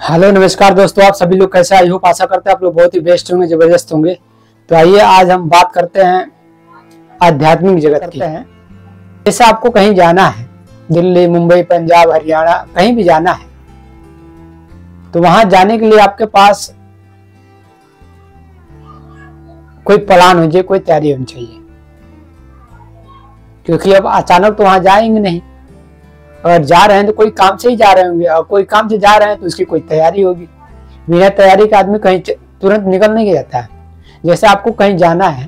Hello नमस्कार दोस्तों, आप सभी लोग कैसे? आई होप आशा करते हैं आप लोग बहुत ही बेस्ट होंगे, जबरदस्त होंगे। तो आइए आज हम बात करते हैं आध्यात्मिक जगत की। जैसे आपको कहीं जाना है, दिल्ली, मुंबई, पंजाब, हरियाणा, कहीं भी जाना है, तो वहां जाने के लिए आपके पास कोई प्लान हो जाए, कोई तैयारी होनी चाहिए, क्योंकि अब अचानक तो वहां जाएंगे नहीं। अगर जा रहे हैं तो कोई काम से ही जा रहे होंगे, और कोई काम से जा रहे हैं तो उसकी कोई तैयारी होगी। बिना तैयारी के आदमी कहीं तुरंत निकल नहीं जाता है। जैसे आपको कहीं जाना है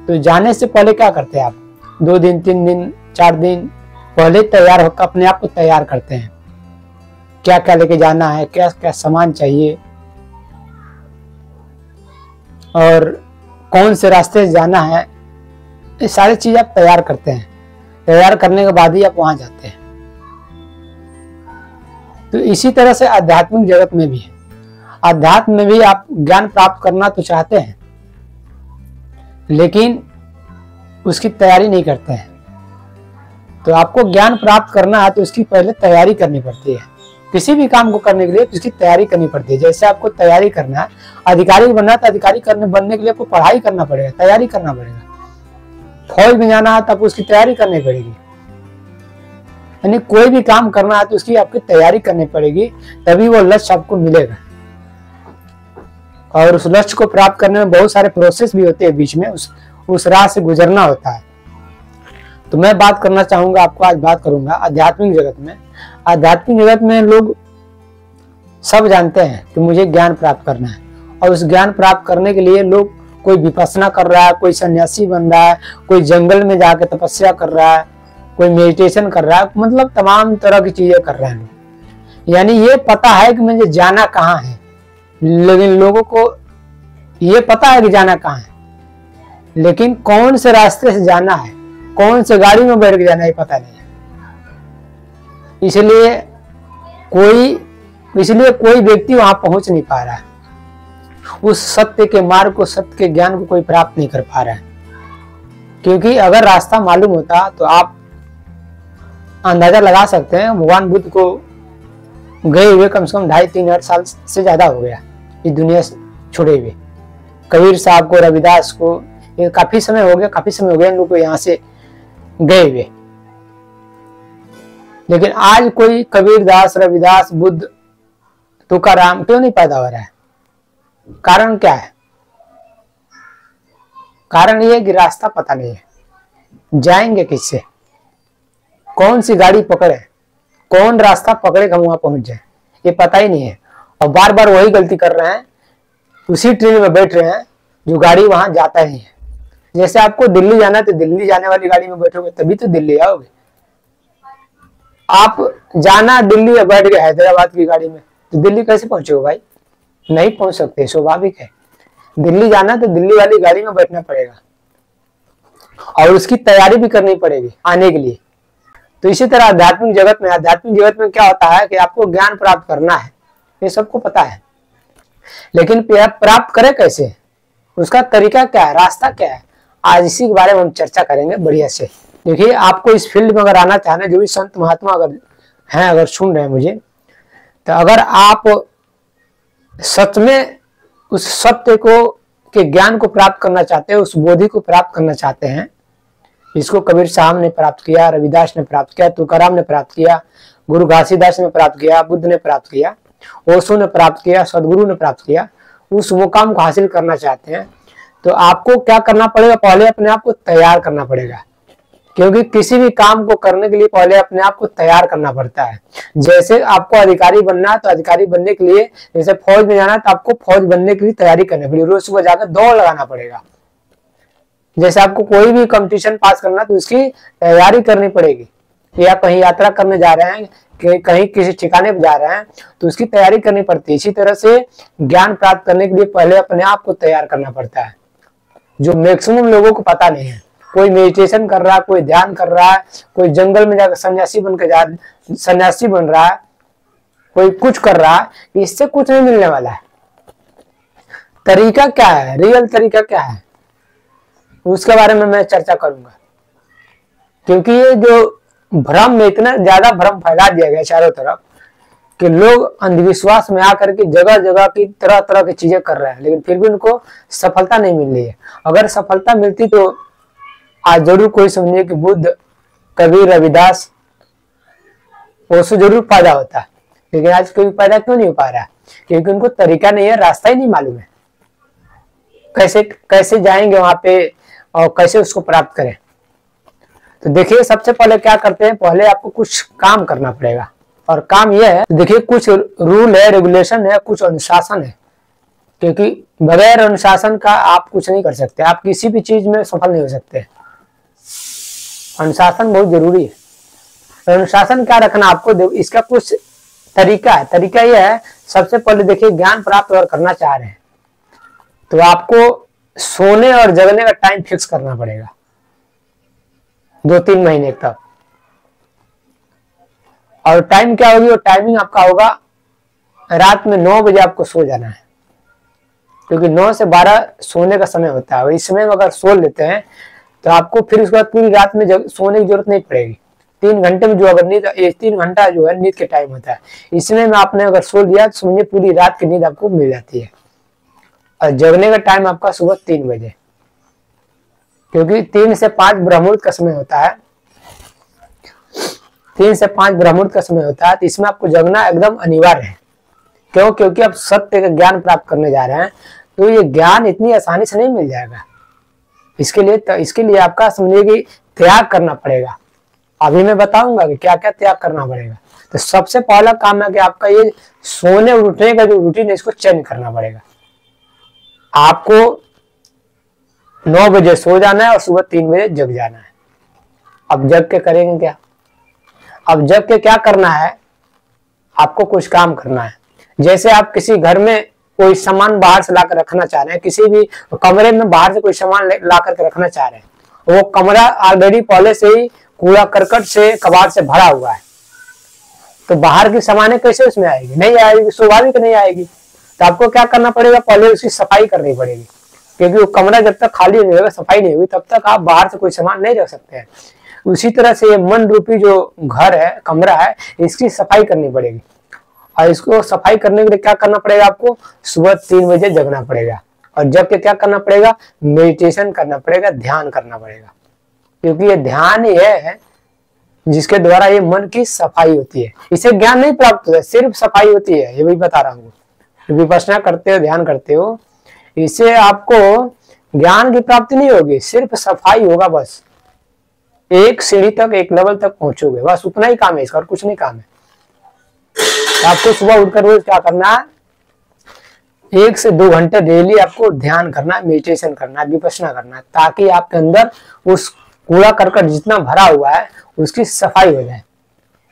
तो जाने से पहले क्या करते हैं आप? 2 दिन, 3 दिन, 4 दिन पहले तैयार होकर अपने आप को तैयार करते हैं। क्या क्या लेके जाना है, क्या क्या सामान चाहिए, और कौन से रास्ते से जाना है, ये सारी चीज आप तैयार करते हैं। तैयार करने के बाद ही आप वहां जाते हैं। तो इसी तरह से आध्यात्मिक जगत में भी है। आध्यात्म में भी आप ज्ञान प्राप्त करना तो चाहते हैं, लेकिन उसकी तैयारी नहीं करते हैं। तो आपको ज्ञान प्राप्त करना है तो उसकी पहले तैयारी करनी पड़ती है। किसी भी काम को करने के लिए उसकी तैयारी करनी पड़ती है। जैसे आपको तैयारी करना है, अधिकारी बनना है तो अधिकारी बनने के लिए आपको पढ़ाई करना पड़ेगा, तैयारी करना पड़ेगा। फौज में जाना है तब उसकी तैयारी करनी पड़ेगी। यानी कोई भी काम करना है तो उसकी आपकी तैयारी करनी पड़ेगी, तभी वो लक्ष्य आपको मिलेगा। और उस लक्ष्य को प्राप्त करने में बहुत सारे प्रोसेस भी होते हैं, बीच में उस राह से गुजरना होता है। तो मैं बात करना चाहूंगा, आपको आज बात करूंगा आध्यात्मिक जगत में। आध्यात्मिक जगत में लोग सब जानते हैं कि मुझे ज्ञान प्राप्त करना है, और उस ज्ञान प्राप्त करने के लिए लोग कोई विपश्यना कर रहा है, कोई सन्यासी बन रहा है, कोई जंगल में जाकर तपस्या कर रहा है, कोई मेडिटेशन कर रहा है, मतलब तमाम तरह की चीजें कर रहे हैं। यानी ये पता है कि मुझे जाना कहाँ है, लेकिन लोगों को ये पता है कि जाना कहाँ है, लेकिन कौन से रास्ते से जाना है, कौन से गाड़ी में बैठ के जाना है, पता नहीं है। इसलिए कोई व्यक्ति वहां पहुंच नहीं पा रहा है। उस सत्य के मार्ग को, सत्य के ज्ञान को कोई प्राप्त नहीं कर पा रहा है। क्योंकि अगर रास्ता मालूम होता तो आप अंदाजा लगा सकते हैं, भगवान बुद्ध को गए हुए कम से कम 2.5-3 साल से ज्यादा हो गया इस दुनिया छोड़े हुए। कबीर साहब को, रविदास को, ये काफी समय हो गया इन लोगों को यहाँ से गए हुए। लेकिन आज कोई कबीरदास, रविदास, बुद्ध, तुकाराम क्यों नहीं पैदा हो रहा है? कारण क्या है? कारण ये कि रास्ता पता नहीं है। जाएंगे किससे, कौन सी गाड़ी पकड़े, कौन रास्ता पकड़े हम वहां पहुंच जाए, ये पता ही नहीं है। और बार बार वही गलती कर रहे हैं, उसी ट्रेन में बैठ रहे हैं जो गाड़ी वहां जाता ही है। जैसे आपको दिल्ली जाना है तो दिल्ली जाने वाली गाड़ी में बैठोगे तभी तो दिल्ली आओगे। आप जाना दिल्ली और बैठ गए हैदराबाद की गाड़ी में तो दिल्ली कैसे पहुंचोगे भाई? नहीं पहुंच सकते, स्वाभाविक है। दिल्ली जाना तो दिल्ली वाली गाड़ी में बैठना पड़ेगा, और उसकी तैयारी भी करनी पड़ेगी आने के लिए। तो इसी तरह आध्यात्मिक जगत में क्या होता है कि आपको ज्ञान प्राप्त करना है, ये सबको पता है, लेकिन प्राप्त करें कैसे, उसका तरीका क्या है, रास्ता क्या है, आज इसी के बारे में हम चर्चा करेंगे बढ़िया से। देखिए, आपको इस फील्ड में अगर आना चाहना, जो भी संत महात्मा अगर सुन रहे हैं मुझे, तो अगर आप सच में उस सत्य को के ज्ञान को प्राप्त करना चाहते हैं, उस बोधि को प्राप्त करना चाहते हैं, इसको कबीर साहब ने प्राप्त किया, रविदास ने प्राप्त किया, तुकाराम ने प्राप्त किया, गुरु घासीदास ने प्राप्त किया, बुद्ध ने प्राप्त किया, ओशो ने प्राप्त किया, सदगुरु ने प्राप्त किया, उस मुकाम को हासिल करना चाहते हैं, तो आपको क्या करना पड़ेगा? पहले अपने आप को तैयार करना पड़ेगा। क्योंकि किसी भी काम को करने के लिए पहले अपने आप को तैयार करना पड़ता है। जैसे आपको अधिकारी बनना है तो अधिकारी बनने के लिए, जैसे फौज में जाना है तो आपको फौज बनने के लिए तैयारी करनी पड़ेगी, रोज सुबह जाकर दौड़ लगाना पड़ेगा। जैसे आपको कोई भी कंपटीशन पास करना तो उसकी तैयारी करनी पड़ेगी, या कहीं यात्रा करने जा रहे हैं, कहीं किसी ठिकाने पर जा रहे हैं तो उसकी तैयारी करनी पड़ती है। इसी तरह से ज्ञान प्राप्त करने के लिए पहले अपने आप को तैयार करना पड़ता है, जो मैक्सिमम लोगों को पता नहीं है। कोई मेडिटेशन कर रहा है, कोई ध्यान कर रहा है, कोई जंगल में जाकर सन्यासी बन रहा है, कोई कुछ कर रहा है, इससे कुछ नहीं मिलने वाला है। तरीका क्या है, रियल तरीका क्या है, उसके बारे में मैं चर्चा करूंगा। क्योंकि ये जो भ्रम में, इतना ज्यादा भ्रम फैला दिया गया चारों तरफ कि लोग अंधविश्वास में आकर के जगह जगह की तरह तरह की चीजें कर रहे हैं, लेकिन फिर भी उनको सफलता नहीं मिल रही है। अगर सफलता मिलती तो आज जरूर कोई समझे कि बुद्ध, कबीर, रविदास, ओशो जरूर पैदा होता, लेकिन आज कोई पैदा क्यों नहीं हो पा रहा है? क्योंकि उनको तरीका नहीं है, रास्ता ही नहीं मालूम है, कैसे कैसे जाएंगे वहां पे और कैसे उसको प्राप्त करें। तो देखिए, सबसे पहले क्या करते हैं, पहले आपको कुछ काम करना पड़ेगा, और काम यह है, देखिए कुछ रूल है, रेगुलेशन है, कुछ अनुशासन है, क्योंकि बगैर अनुशासन का आप कुछ नहीं कर सकते, आप किसी भी चीज में सफल नहीं हो सकते। अनुशासन बहुत जरूरी है। अनुशासन क्या रखना आपको, इसका कुछ तरीका है। तरीका यह है, सबसे पहले देखिए, ज्ञान प्राप्त अगर करना चाह रहे हैं तो आपको सोने और जगने का टाइम फिक्स करना पड़ेगा 2-3 महीने तक। और टाइम क्या होगी, वो टाइमिंग आपका होगा रात में 9 बजे आपको सो जाना है, क्योंकि 9 से 12 सोने का समय होता है, और इस समय में अगर सो लेते हैं तो आपको फिर उसके बाद पूरी रात में सोने की जरूरत नहीं पड़ेगी। 3 घंटे में जो अगर नींद, 3 घंटा जो है नींद के टाइम होता है, इसमें में आपने अगर सो लिया तो समझिए पूरी रात की नींद आपको मिल जाती है। और जगने का टाइम आपका सुबह 3 बजे, क्योंकि 3 से 5 ब्रह्ममुहूर्त का समय होता है। 3 से 5 ब्रह्ममुहूर्त का समय होता है, तो इसमें आपको जगना एकदम अनिवार्य है। क्यों? क्योंकि आप सत्य का ज्ञान प्राप्त करने जा रहे हैं, तो ये ज्ञान इतनी आसानी से नहीं मिल जाएगा। इसके लिए आपका समझिए कि त्याग करना पड़ेगा। अभी मैं बताऊंगा कि क्या क्या त्याग करना पड़ेगा। तो सबसे पहला काम है कि आपका ये सोने और उठने का जो रूटीन है, इसको चेंज करना पड़ेगा। आपको 9 बजे सो जाना है और सुबह 3 बजे जग जाना है। अब जग के करेंगे क्या? अब जग के क्या करना है, आपको कुछ काम करना है। जैसे आप किसी घर में कोई सामान बाहर से लाकर रखना चाह रहे हैं, किसी भी कमरे में बाहर से कोई सामान ला करके रखना चाह रहे हैं, वो कमरा ऑलरेडी पहले से ही कूड़ा करकट से, कबाड़ से भरा हुआ है, तो बाहर की सामानें कैसे उसमें आएगी? नहीं आएगी, स्वाभाविक नहीं आएगी। तो आपको क्या करना पड़ेगा, पहले उसकी सफाई करनी पड़ेगी, क्योंकि वो कमरा जब तक खाली नहीं होगा, सफाई नहीं होगी, तब तक आप बाहर से कोई सामान नहीं रख सकते हैं। उसी तरह से ये मन रूपी जो घर है, कमरा है, इसकी सफाई करनी पड़ेगी। और इसको सफाई करने के लिए क्या करना पड़ेगा, आपको सुबह 3 बजे जगना पड़ेगा, और जग के क्या करना पड़ेगा, मेडिटेशन करना पड़ेगा, ध्यान करना पड़ेगा। क्योंकि ये ध्यान ही है जिसके द्वारा ये मन की सफाई होती है। इसे ज्ञान नहीं प्राप्त होता है, सिर्फ सफाई होती है। ये भी बता रहा हूँ, विपश्यना करते हो, ध्यान करते हो, इससे आपको ज्ञान की प्राप्ति नहीं होगी, सिर्फ सफाई होगा। बस एक सीढ़ी तक, एक लेवल तक पहुंचोगे, बस उतना ही काम है इसका, और कुछ नहीं काम है। आपको सुबह उठकर रोज क्या करना है, 1 से 2 घंटे डेली आपको ध्यान करना है, मेडिटेशन करना है, विपश्यना करना है, ताकि आपके अंदर उस कूड़ा करकट जितना भरा हुआ है उसकी सफाई हो जाए।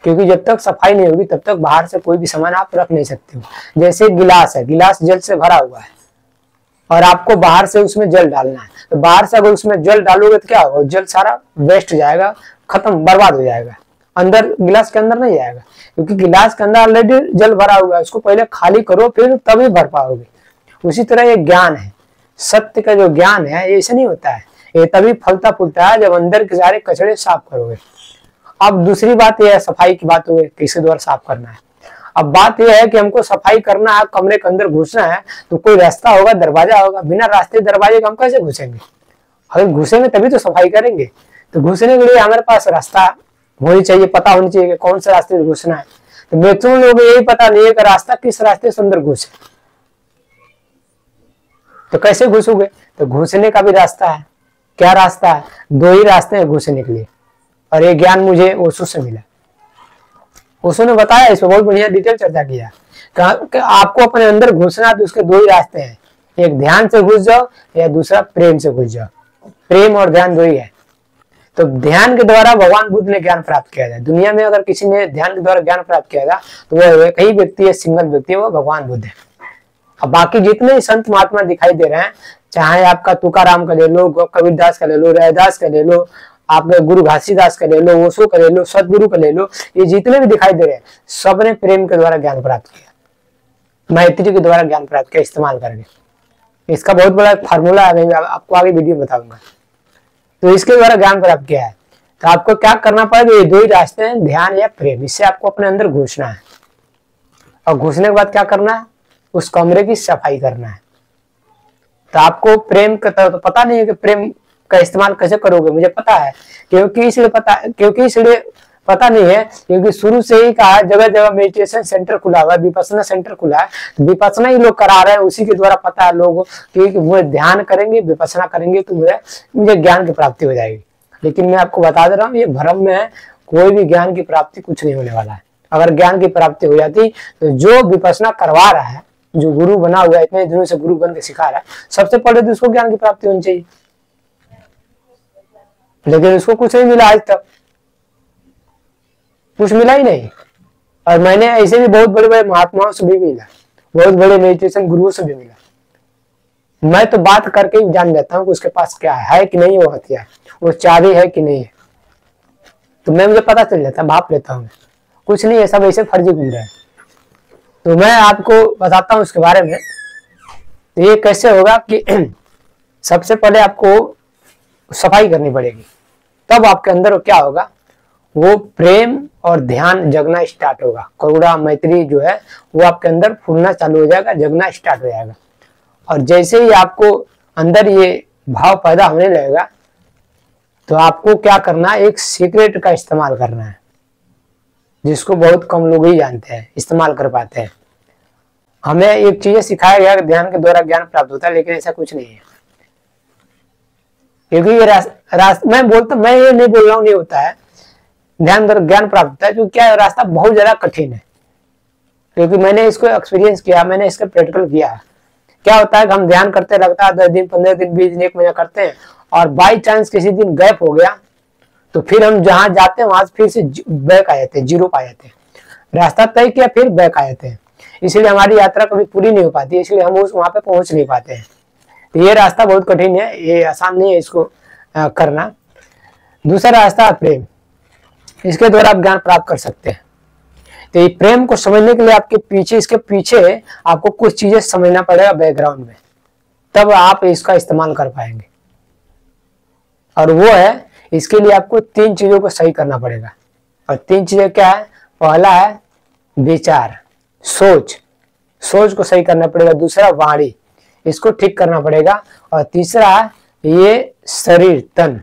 क्योंकि जब तक सफाई नहीं होगी तब तक बाहर से कोई भी सामान आप रख नहीं सकते हो। जैसे गिलास है, गिलास जल से भरा हुआ है और आपको बाहर से उसमें जल डालना है, तो बाहर से अगर उसमें जल डालोगे तो क्या होगा, जल सारा वेस्ट जाएगा, खत्म, बर्बाद हो जाएगा, अंदर गिलास के अंदर नहीं जाएगा। क्योंकि गिलास के अंदर ऑलरेडी जल भरा हुआ है, उसको पहले खाली करो, फिर तभी भर पाओगे। उसी तरह ये ज्ञान है, सत्य का जो ज्ञान है, ये ऐसे नहीं होता है, ये तभी फलता फूलता है जब अंदर के सारे कचड़े साफ करोगे। अब दूसरी बात यह है, सफाई की बात हो गई, किसके द्वारा साफ करना है। अब बात यह है कि हमको सफाई करना है, कमरे के अंदर घुसना है, तो कोई रास्ता होगा, दरवाजा होगा। बिना रास्ते दरवाजे का हम कैसे घुसेंगे? अगर घुसेंगे तभी तो सफाई करेंगे। तो घुसने के लिए हमारे पास रास्ता होनी चाहिए, पता होनी चाहिए कि कौन से रास्ते से घुसना है। तो मैक्सिमम लोगों को यही पता नहीं है कि रास्ता किस रास्ते से अंदर घुसे, तो कैसे घुसोगे? तो घुसने का भी रास्ता है। क्या रास्ता है? 2 ही रास्ते हैं घुसने के लिए, और ये ज्ञान मुझे ओशो से मिला। ओशो ने बताया, इस पर बहुत बढ़िया डिटेल चर्चा किया कि आपको अपने अंदर घुसना, तो उसके 2 ही रास्ते हैं, एक ध्यान से घुस जाओ या दूसरा प्रेम से घुस जाओ। प्रेम और ध्यान 2 ही है। तो ध्यान के द्वारा भगवान बुद्ध ने ज्ञान प्राप्त किया था। दुनिया में अगर किसी ने ध्यान के द्वारा ज्ञान प्राप्त किया था तो वह एक ही व्यक्ति है, सिंगल व्यक्ति है, वो भगवान बुद्ध है। अब बाकी जितने संत महात्मा दिखाई दे रहे हैं, चाहे आपका तुकाराम का ले लो, कबीरदास का ले लो, रैदास का ले लो, आपके गुरु घासीदास का ले लो, ओशो का ले लो, सदगुरु का ले लो, ये जितने भी दिखाई दे रहे हैं, सबने प्रेम के द्वारा ज्ञान प्राप्त किया, मैत्री के द्वारा ज्ञान प्राप्त किया, इस्तेमाल करके। इसका बहुत बड़ा फार्मूला है, मैं आपको आगे वीडियो बताऊंगा। तो इसके द्वारा ज्ञान प्राप्त किया है। तो आपको क्या करना पड़ेगा, ये 2 ही रास्ते हैं, ध्यान या प्रेम। इससे आपको अपने अंदर घुसना है। और घुसने के बाद क्या करना है, उस कमरे की सफाई करना है। तो आपको प्रेम का तो पता नहीं है कि प्रेम का इस्तेमाल कैसे करोगे, मुझे पता है, क्योंकि इसलिए पता नहीं है क्योंकि शुरू से ही कहा, जगह जगह मेडिटेशन सेंटर खुला हुआ है, विपස්සना सेंटर खुला है, तो विपස්සना ही लोग करा रहे हैं, उसी के द्वारा पता है लोगों कि वो ध्यान करेंगे, विपස්සना करेंगे तो मुझे ज्ञान की प्राप्ति हो जाएगी। लेकिन मैं आपको बता दे रहा हूँ, ये भ्रम में है, कोई भी ज्ञान की प्राप्ति कुछ नहीं होने वाला है। अगर ज्ञान की प्राप्ति हो जाती तो जो विपස්සना करवा रहा है, जो गुरु बना हुआ है, इतने दिनों से गुरु बन के सिखा रहा है, सबसे पहले तो उसको ज्ञान की प्राप्ति होनी चाहिए, लेकिन उसको कुछ नहीं मिला आज तक, कुछ मिला ही नहीं। और मैंने ऐसे भी बहुत बड़े बड़े महात्माओं से भी मिला, बहुत बड़े मेडिटेशन गुरुओं से भी मिला। मैं तो बात करके ही जान जाता हूँ कि उसके पास क्या है कि नहीं, वो हथियार, वो चाबी है कि नहीं है, तो मुझे पता चल जाता, भाप लेता हूँ, कुछ नहीं है, सब ऐसे फर्जी घूम रहे हैं। तो मैं आपको बताता हूँ उसके बारे में। तो ये कैसे होगा कि सबसे पहले आपको सफाई करनी पड़ेगी, तब आपके अंदर क्या होगा, वो प्रेम और ध्यान जगना स्टार्ट होगा। करुणा मैत्री जो है वो आपके अंदर फूलना चालू हो जाएगा, जगना स्टार्ट हो जाएगा। और जैसे ही आपको अंदर ये भाव पैदा होने लगेगा, तो आपको क्या करना है, एक सीक्रेट का इस्तेमाल करना है, जिसको बहुत कम लोग ही जानते हैं, इस्तेमाल कर पाते हैं। हमें एक चीज सिखाया गया कि ध्यान के द्वारा ज्ञान प्राप्त होता है, लेकिन ऐसा कुछ नहीं है। क्योंकि ये मैं ये नहीं बोल रहा हूँ नहीं होता है, ध्यान द्वारा ज्ञान प्राप्त होता है, क्योंकि क्या रास्ता बहुत ज्यादा कठिन है। क्योंकि मैंने इसको एक्सपीरियंस किया, मैंने इसका प्रैक्टिकल किया। क्या होता है कि हम ध्यान करते लगातार 10 दिन 15 दिन 20 दिन 1 महीना करते हैं, और बाई चांस किसी दिन गैप हो गया, तो फिर हम जहां जाते हैं वहां फिर से बैक आ जाते हैं, जीरो पे आ जाते हैं। रास्ता तय किया फिर बैक आ जाते हैं, इसलिए हमारी यात्रा कभी पूरी नहीं हो पाती, इसलिए हम वहां पे पहुंच नहीं पाते हैं। तो ये रास्ता बहुत कठिन है, ये आसान नहीं है इसको करना। दूसरा रास्ता प्रेम, इसके द्वारा आप ज्ञान प्राप्त कर सकते हैं। तो ये प्रेम को समझने के लिए आपके पीछे, इसके पीछे आपको कुछ चीजें समझना पड़ेगा बैकग्राउंड में, तब आप इसका इस्तेमाल कर पाएंगे। और वो है, इसके लिए आपको 3 चीजों को सही करना पड़ेगा। और 3 चीजें क्या है, पहला है विचार, सोच को सही करना पड़ेगा। दूसरा वाणी, इसको ठीक करना पड़ेगा। और तीसरा ये शरीर, तन,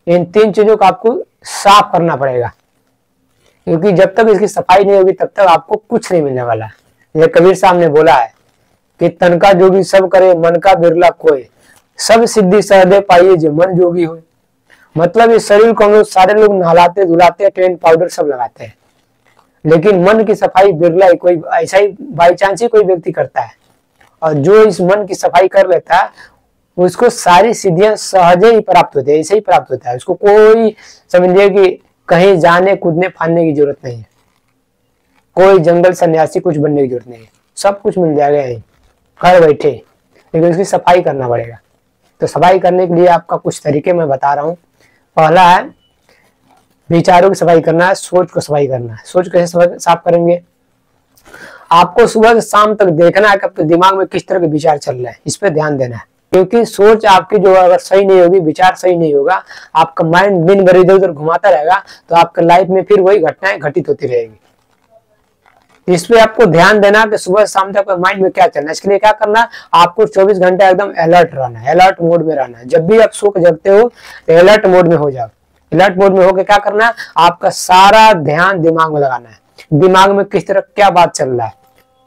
इन 3 चीजों को आपको साफ करना पड़ेगा, क्योंकि जब तक इसकी सफाई नहीं होगी तब तक आपको कुछ नहीं मिलने वाला। ये कबीर साहब ने बोला है कि तन का जोगी सब करे, मन का बिरला कोई, सब सिद्धि सहदे पाइए जो मन जोगी हो। मतलब इस शरीर को हम लोग सारे लोग नहलाते धुलाते, ट्रेन पाउडर सब लगाते हैं, लेकिन मन की सफाई बिरला ही, कोई ऐसा ही बाई चांस ही कोई व्यक्ति करता है। और जो इस मन की सफाई कर लेता है, उसको सारी सिद्धियां सहजे ही प्राप्त होती है, ऐसे ही प्राप्त होता है। उसको कोई समझिए कि कहीं जाने कूदने फानने की जरूरत नहीं है, कोई जंगल सन्यासी कुछ बनने की जरूरत नहीं है, सब कुछ मिल जाएगा यहीं घर बैठे। लेकिन उसकी सफाई करना पड़ेगा। तो सफाई करने के लिए आपका कुछ तरीके मैं बता रहा हूँ। पहला है विचारों की सफाई करना है, सोच को सफाई करना है। सोच कैसे साफ करेंगे, आपको सुबह से शाम तक देखना है कि आपके दिमाग में किस तरह के विचार चल रहे हैं, इस पर ध्यान देना है। क्योंकि सोच आपकी जो अगर सही नहीं होगी, विचार सही नहीं होगा, आपका माइंड दिन भर इधर उधर घुमाता रहेगा, तो आपके लाइफ में फिर वही घटनाएं घटित होती रहेगी। इस पे आपको ध्यान देना कि सुबह शाम तक माइंड में क्या चलना है। इसके लिए क्या करना, आपको 24 घंटे एकदम अलर्ट रहना है, अलर्ट मोड में रहना है। जब भी आप सो के जगते हो तो अलर्ट मोड में हो जाओ। अलर्ट मोड में होकर क्या करना है, आपका सारा ध्यान दिमाग में लगाना है। दिमाग में किस तरह क्या बात चल रहा है,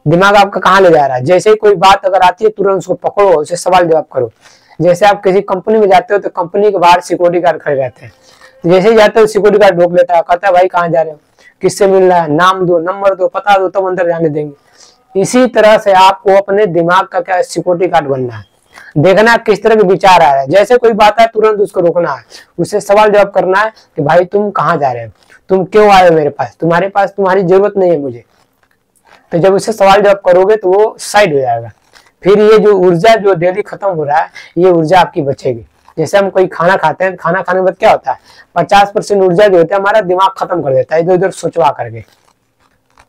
दिमाग आपका कहाँ ले जा रहा है। जैसे ही कोई बात अगर आती है तुरंत उसको पकड़ो, उसे सवाल जवाब करो। जैसे आप किसी कंपनी में जाते हो तो कंपनी के बाहर सिक्योरिटी गार्ड खड़े रहते हैं, जैसे ही जाते हो सिक्योरिटी गार्ड रोक लेता है, कहता है भाई कहाँ जा रहे हो, किससे मिल रहा है, नाम दो, नंबर दो, पता दो, तब अंदर जाने देंगे। इसी तरह से आपको अपने दिमाग का क्या सिक्योरिटी गार्ड बनना है। देखना है किस तरह के विचार आ रहे हैं। जैसे कोई बात है तुरंत उसको रोकना है, उससे सवाल जवाब करना है कि भाई तुम कहाँ जा रहे हो, तुम क्यों आए हो मेरे पास, तुम्हारे पास तुम्हारी जरूरत नहीं है मुझे। तो जब उससे सवाल जवाब करोगे तो वो साइड हो जाएगा। फिर ये जो ऊर्जा जो डेली खत्म हो रहा है, ये ऊर्जा आपकी बचेगी। जैसे हम कोई खाना खाते हैं, खाना खाने के बाद क्या होता है, 50% ऊर्जा जो होता है हमारा दिमाग खत्म कर देता है इधर उधर सोचवा करके,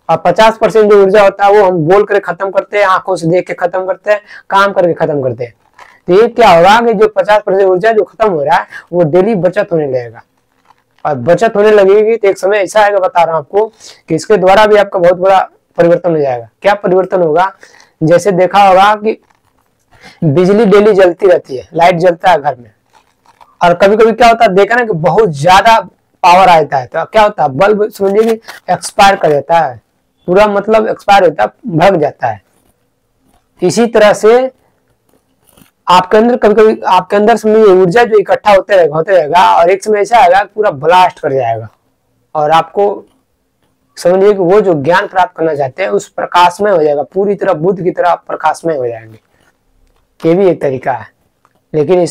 और 50% जो ऊर्जा होता है वो हम बोल कर खत्म करते हैं, आंखों से देख के खत्म करते हैं, काम करके खत्म करते हैं। तो ये क्या होगा कि जो 50% ऊर्जा जो खत्म हो रहा है वो डेली बचत होने लगेगा। और बचत होने लगेगी तो एक समय ऐसा आएगा, बता रहा हूं आपको, कि इसके द्वारा भी आपका बहुत बड़ा परिवर्तन हो जाएगा। क्या परिवर्तन होगा? जैसे देखा होगा कि बिजली डेली जलती रहती है, लाइट जलता है घर में, और कभी कभी क्या होता है देखा ना कि बहुत ज्यादा पावर आता है तो क्या होता है, बल्ब समझिए कि एक्सपायर कर जाता है, पूरा मतलब एक्सपायर होता है, भग जाता है। इसी तरह से आपके अंदर कभी कभी आपके अंदर समझिए ऊर्जा जो इकट्ठा होते रहेगा और एक समय ऐसा आएगा पूरा ब्लास्ट कर जाएगा, और आपको समझिए कि वो जो ज्ञान प्राप्त करना चाहते हैं उस प्रकाशमय हो जाएगा, पूरी तरह बुद्ध की तरह प्रकाशमय हो जाएंगे। ये भी एक तरीका है, लेकिन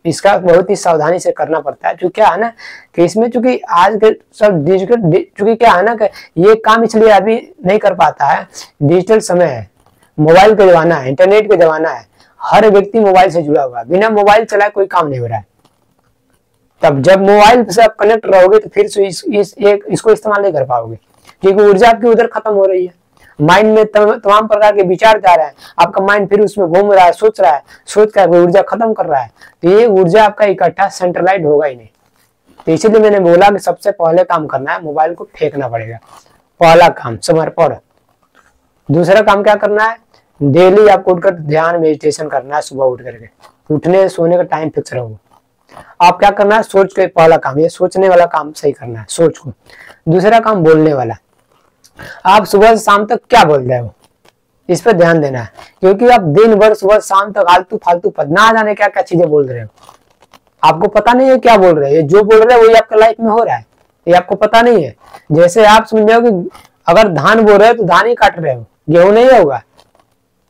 इसका बहुत ही सावधानी से करना पड़ता है। जो क्या है ना कि इसमें चूंकि आज के सब डिजिटल, चूंकि क्या है ना कि ये काम इसलिए अभी नहीं कर पाता है, डिजिटल समय है, मोबाइल का जमाना है, इंटरनेट का जमाना है, हर व्यक्ति मोबाइल से जुड़ा हुआ है, बिना मोबाइल चलाए कोई काम नहीं हो रहा है। तब जब मोबाइल से आप कनेक्ट रहोगे तो फिर इसको इस्तेमाल नहीं कर पाओगे, क्योंकि ऊर्जा आपकी उधर खत्म हो रही है। माइंड में तमाम प्रकार के विचार जा रहे हैं, आपका माइंड फिर उसमें घूम रहा है, सोच रहा है, सोच कर ऊर्जा खत्म कर रहा है, तो ये ऊर्जा आपका इकट्ठा सेंट्रलाइज होगा ही नहीं। तो इसीलिए मैंने बोला कि सबसे पहले काम करना है, मोबाइल को फेंकना पड़ेगा, पहला काम समर्पण। दूसरा काम क्या करना है, डेली आपको उठकर ध्यान मेडिटेशन करना है, सुबह उठ करके, उठने सोने का टाइम फिक्स रहो। आप क्या करना है, सोच के, पहला काम ये सोचने वाला काम सही करना है, सोच को। दूसरा काम बोलने वाला, आप सुबह से शाम तक क्या बोल रहे हो इस पर ध्यान देना है, क्योंकि आप दिन भर सुबह शाम तक आलतू फालतू पद ना जाने क्या क्या चीजें बोल रहे हो, आपको पता नहीं है क्या बोल रहे हैं। जो बोल रहे हैं वही आपका लाइफ में हो रहा है, ये आपको पता नहीं है। जैसे आप समझो कि अगर धान बो रहे हो तो धान ही काट रहे हो, गेहूं नहीं होगा।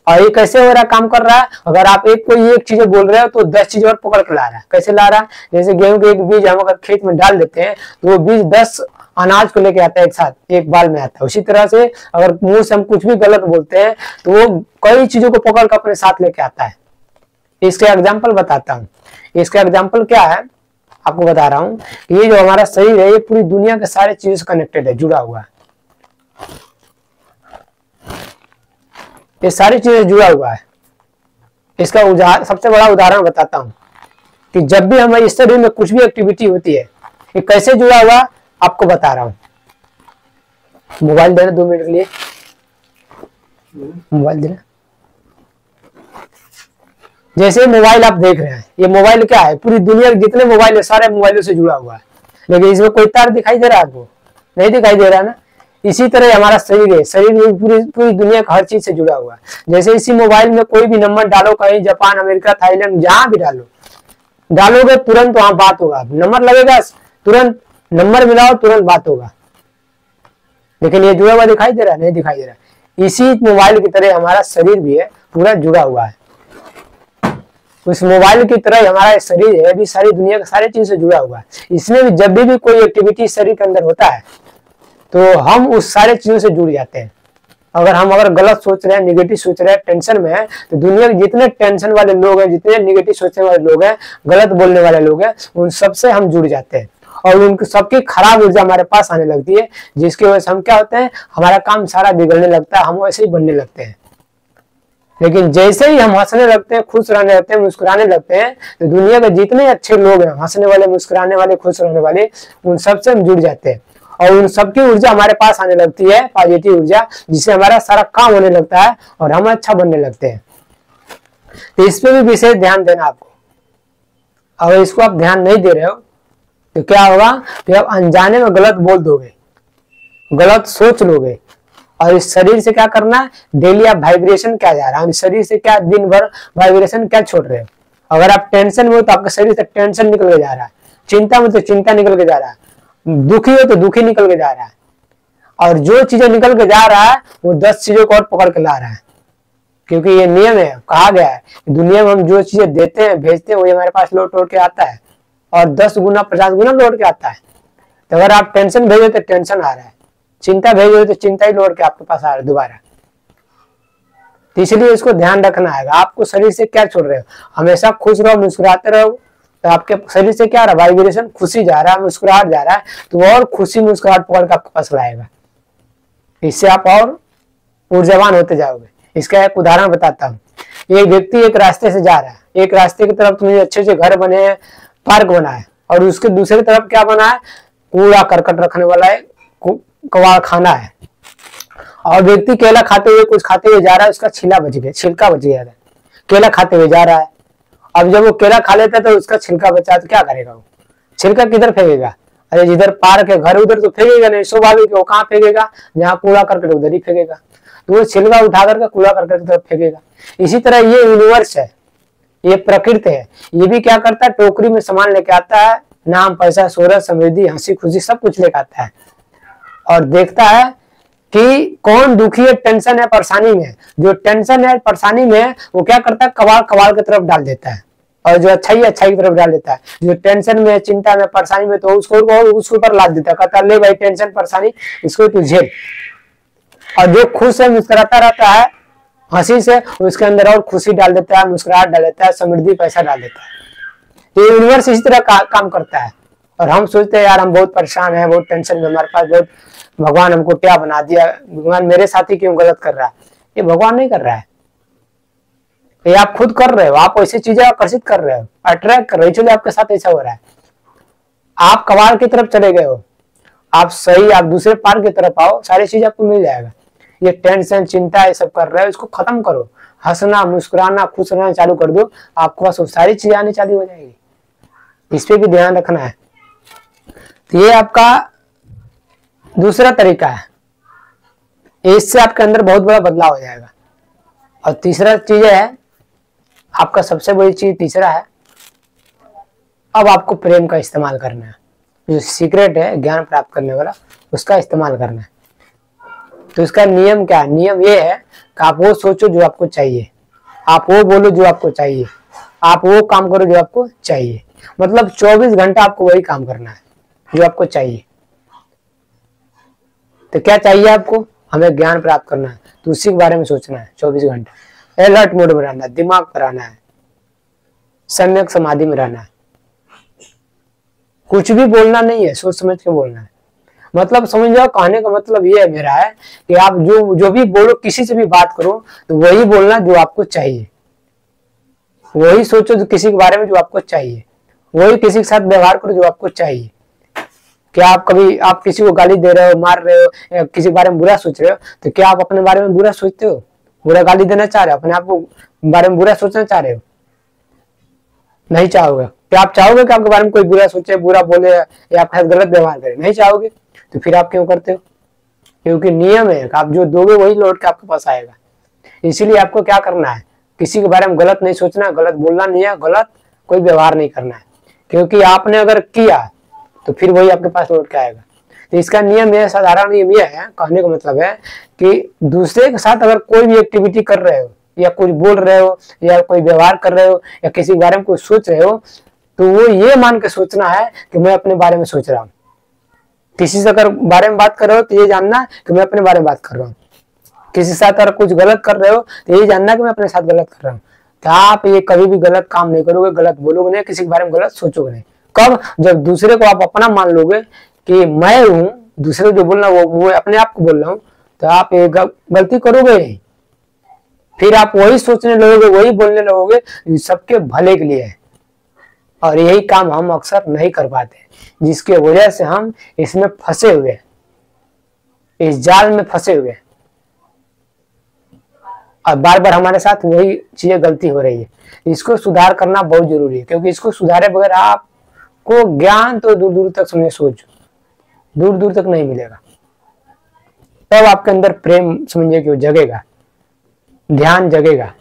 और ये कैसे हो रहा है, काम कर रहा है, अगर आप कोई एक चीज बोल रहे हो तो 10 चीज और पकड़ के ला रहा है। कैसे ला रहा है, जैसे गेहूं के एक बीज हम अगर खेत में डाल देते हैं तो वो बीज 10 अनाज को लेके आता है, एक साथ एक बाल में आता है। उसी तरह से अगर मुंह से हम कुछ भी गलत बोलते हैं तो वो कई चीजों को पकड़ कर अपने साथ लेके आता है। इसका एग्जाम्पल बताता हूँ। इसका एग्जाम्पल क्या है आपको बता रहा हूँ, ये जो हमारा शरीर है ये पूरी दुनिया के सारे चीजों से कनेक्टेड है, जुड़ा हुआ है, ये सारी चीजें जुड़ा हुआ है। इसका सबसे बड़ा उदाहरण बताता हूँ कि जब भी हमारे इस शरीर में कुछ भी एक्टिविटी होती है, ये कैसे जुड़ा हुआ आपको बता रहा हूँ। मोबाइल देना 2 मिनट के लिए, मोबाइल देना। जैसे मोबाइल आप देख रहे हैं, ये मोबाइल क्या है, पूरी दुनिया के जितने मोबाइल है सारे मोबाइलों से जुड़ा हुआ है, लेकिन इसमें कोई तार दिखाई दे रहा है आपको? नहीं दिखाई दे रहा ना। इसी तरह हमारा शरीर है, शरीर पूरी दुनिया का हर चीज से जुड़ा हुआ है। जैसे इसी मोबाइल में कोई भी नंबर डालो, कहीं जापान, अमेरिका, थाईलैंड, जहां भी डालोगे तुरंत वहां बात होगा, नंबर लगेगा, तुरंत नंबर मिलाओ, तुरंत बात होगा। लेकिन ये जुड़ा हुआ दिखाई दे रहा है? नहीं दिखाई दे रहा। इसी मोबाइल की तरह हमारा शरीर भी है, पूरा जुड़ा हुआ है। उस मोबाइल की तरह हमारा शरीर है भी सारी दुनिया के सारे चीज से जुड़ा हुआ है। इसमें भी जब भी कोई एक्टिविटी शरीर के अंदर होता है तो हम उस सारे चीजों से जुड़ जाते हैं। अगर गलत सोच रहे हैं, निगेटिव सोच रहे हैं, टेंशन में है, तो दुनिया के जितने टेंशन वाले लोग हैं, जितने निगेटिव सोचने वाले लोग हैं, गलत बोलने वाले लोग हैं, उन सबसे हम जुड़ जाते हैं और उनकी सबकी खराब ऊर्जा हमारे पास आने लगती है, जिसकी वजह से हम क्या होते हैं, हमारा काम सारा बिगड़ने लगता है, हम वैसे ही बनने लगते हैं। लेकिन जैसे ही हम हंसने लगते हैं, खुश रहने लगते हैं, मुस्कुराने लगते हैं, तो दुनिया के जितने अच्छे लोग हैं, हंसने वाले, मुस्कुराने वाले, खुश रहने वाले, उन सबसे हम जुड़ जाते हैं और उन सबकी ऊर्जा हमारे पास आने लगती है, पॉजिटिव ऊर्जा, जिससे हमारा सारा काम होने लगता है और हम अच्छा बनने लगते हैं। तो इस पे भी विशेष ध्यान देना आपको। अगर इसको आप ध्यान नहीं दे रहे हो तो क्या होगा, तो आप अनजाने में गलत बोल दोगे, गलत सोच लोगे। और इस शरीर से क्या करना है, डेली आप वाइब्रेशन क्या जा रहा है, शरीर से क्या दिन भर वाइब्रेशन क्या छोड़ रहे हो। अगर आप टेंशन में हो तो आपके शरीर से टेंशन निकल के जा रहा है, चिंता में तो चिंता निकल के जा रहा है, दुखी हो तो दुखी निकल के जा रहा है। और जो चीजें निकल के जा रहा है वो 10 चीजों को और पकड़ के ला रहा है, क्योंकि ये नियम है, कहा गया है दुनिया में हम जो चीजें देते हैं, भेजते हैं, वही हमारे पास लौट के आता है और 10 गुना 50 गुना लौट के आता है। तो अगर आप टेंशन भेजो तो टेंशन आ रहा है, चिंता भेजो तो चिंता ही लौट के आपके पास आ रहा है दोबारा। तो इसलिए इसको ध्यान रखना है, आपको शरीर से क्या छोड़ रहे हो। हमेशा खुश रहो, मुस्कुराते रहो, तो आपके शरीर से क्या रहा, वाइब्रेशन खुशी जा रहा है, मुस्कुराहट जा रहा है, तो और खुशी मुस्कुराहट पकड़ के आपके पास लाएगा। इससे आप और ऊर्जावान होते जाओगे। इसका एक उदाहरण बताता हूँ। एक व्यक्ति एक रास्ते से जा रहा है, एक रास्ते की तरफ तुम्हें अच्छे से घर बने हैं, पार्क बना है, और उसके दूसरी तरफ क्या बना है, कूड़ा करकट रखने वाला है, कबाड़ खाना है। और व्यक्ति केला खाते हुए कुछ खाते हुए जा रहा है, उसका छिलका बच गया है, केला खाते हुए जा रहा है। अब जब वो केला खा लेता है तो उसका छिलका बचा तो क्या करेगा, वो छिलका किधर फेंकेगा? अरे जिधर पार्क है घर उधर तो फेंकेगा नहीं, स्वाभाविक है, वो कहाँ फेंकेगा? जहाँ कूड़ा करकट उधर ही फेंकेगा। तो वो छिलका उठा करके कूड़ा करकट की तरफ फेंकेगा। इसी तरह ये यूनिवर्स है, ये प्रकृति है, ये भी क्या करता है, टोकरी में सामान लेके आता है, नाम पैसा शोहरत समृद्धि हंसी खुशी सब कुछ लेके आता है, और देखता है कि कौन दुखी है, टेंशन है, परेशानी में है। जो टेंशन है परेशानी में है वो क्या करता है, कबाड़ कबाड़ की तरफ डाल देता है, और जो अच्छाई अच्छाई की तरफ डाल देता है। जो टेंशन में, चिंता में, परेशानी में, तो उसको ऊपर लाद देता है, कहता है ले भाई टेंशन परेशानी इसको तू झेल। और जो खुश है मुस्कुराता रहता है हंसी से, उसके अंदर और खुशी डाल देता है, मुस्कुराहट डाल देता है, समृद्धि पैसा डाल देता है। तो यूनिवर्स इसी तरह काम करता है। और हम सोचते हैं यार हम बहुत परेशान हैं, बहुत टेंशन में, हमारे पास बहुत, भगवान हमको क्या बना दिया, भगवान मेरे साथ ही क्यों गलत कर रहा है? ये भगवान नहीं कर रहा है, ये आप खुद कर रहे हो। आप ऐसी चीजें आकर्षित कर रहे हो, अट्रैक्ट कर रहे हो, इसलिए आपके साथ ऐसा हो रहा है। आप कबाड़ की तरफ चले गए हो, आप सही, आप दूसरे पार की तरफ आओ, सारी चीज आपको मिल जाएगा। ये टेंशन चिंता ये सब कर रहे हो, इसको खत्म करो, हंसना मुस्कुराना खुश रहना चालू कर दो, आपको बस वो सारी चीजें आनी चालू हो जाएगी। इस पे भी ध्यान रखना है। तो ये आपका दूसरा तरीका है, इससे आपके अंदर बहुत बड़ा बदलाव हो जाएगा। और तीसरा चीज है आपका, सबसे बड़ी चीज तीसरा है, अब आपको प्रेम का इस्तेमाल करना है। जो सीक्रेट है ज्ञान प्राप्त करने वाला, उसका इस्तेमाल करना है। तो इसका नियम क्या है? नियम ये है कि आप वो सोचो जो आपको चाहिए, आप वो बोलो जो आपको चाहिए, आप वो काम करो जो आपको चाहिए। मतलब 24 घंटा आपको वही काम करना है जो आपको चाहिए। तो क्या चाहिए आपको? हमें ज्ञान प्राप्त करना है, तो उसी के बारे में सोचना है 24 घंटे। अलर्ट मोड में रहना है, दिमाग पर रहना है, सम्यक समाधि में रहना है। कुछ भी बोलना नहीं है, सोच समझ के बोलना है। मतलब समझ जाओ, कहने का मतलब ये है मेरा है कि आप जो भी बोलो, किसी से भी बात करो तो वही बोलना जो आपको चाहिए, वही सोचो जो किसी के बारे में जो आपको चाहिए, वही किसी के साथ व्यवहार करो जो आपको चाहिए। क्या आप कभी आप किसी को गाली दे रहे हो, मार रहे हो, या किसी के बारे में बुरा सोच रहे हो, तो क्या आप अपने बारे में बुरा सोचते हो? बुरा गाली देना चाह रहे हो, अपने आप को बारे में बुरा सोचना चाह रहे हो? नहीं चाहोगे। क्या आप चाहोगे कि आपके बारे में कोई बुरा सोचे, बुरा बोले या आपके साथ गलत व्यवहार करे? नहीं चाहोगे। तो फिर आप क्यों करते हो? क्योंकि नियम है आप जो दोगे वही लौट के आपके पास आएगा। इसीलिए आपको क्या करना है, किसी के बारे में गलत नहीं सोचना, गलत बोलना नहीं है, गलत कोई व्यवहार नहीं करना है। क्योंकि आपने अगर किया तो फिर वही आपके पास लौट के आएगा। तो इसका नियम यह, साधारण नियम यह है, कहने का मतलब है कि दूसरे के साथ अगर कोई भी एक्टिविटी कर रहे हो, या कुछ बोल रहे हो, या कोई व्यवहार कर रहे हो, या किसी के बारे में कुछ सोच रहे हो, तो वो ये मान के सोचना है कि मैं अपने बारे में सोच रहा हूँ। किसी से अगर बारे में बात कर रहे हो तो ये जानना कि मैं अपने बारे में बात कर रहा हूँ। किसी के साथ अगर कुछ गलत कर रहे हो तो ये जानना कि मैं अपने साथ गलत कर रहा हूँ। तो आप ये कभी भी गलत काम नहीं करोगे, गलत बोलोगे नहीं, किसी के बारे में गलत सोचोगे नहीं। कब? जब दूसरे को आप अपना मान लोगे कि मैं हूँ, दूसरे को जो बोलना वो अपने आप को बोल रहा हूँ, तो आप ये गलती करोगे नहीं। फिर आप वही सोचने लगोगे, वही बोलने लगोगे, सबके भले के लिए है। और यही काम हम अक्सर नहीं कर पाते, जिसके वजह से हम इसमें फंसे हुए, इस जाल में फंसे हुए, और बार बार हमारे साथ वही चीजें गलती हो रही है। इसको सुधार करना बहुत जरूरी है, क्योंकि इसको सुधारे बगैर आपको ज्ञान तो दूर दूर तक, समझे, सोच दूर दूर तक नहीं मिलेगा। तब आपके अंदर प्रेम, समझिए कि वो जगेगा, ध्यान जगेगा,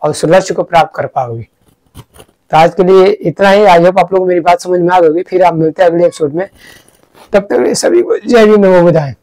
और उस लक्ष्य को प्राप्त कर पाओगे। तो आज के लिए इतना ही। आई होप आप लोग मेरी बात समझ में आ गई। फिर आप मिलते हैं अगले एपिसोड में। तब तक सभी को जय भीम, नमो बुद्धाय।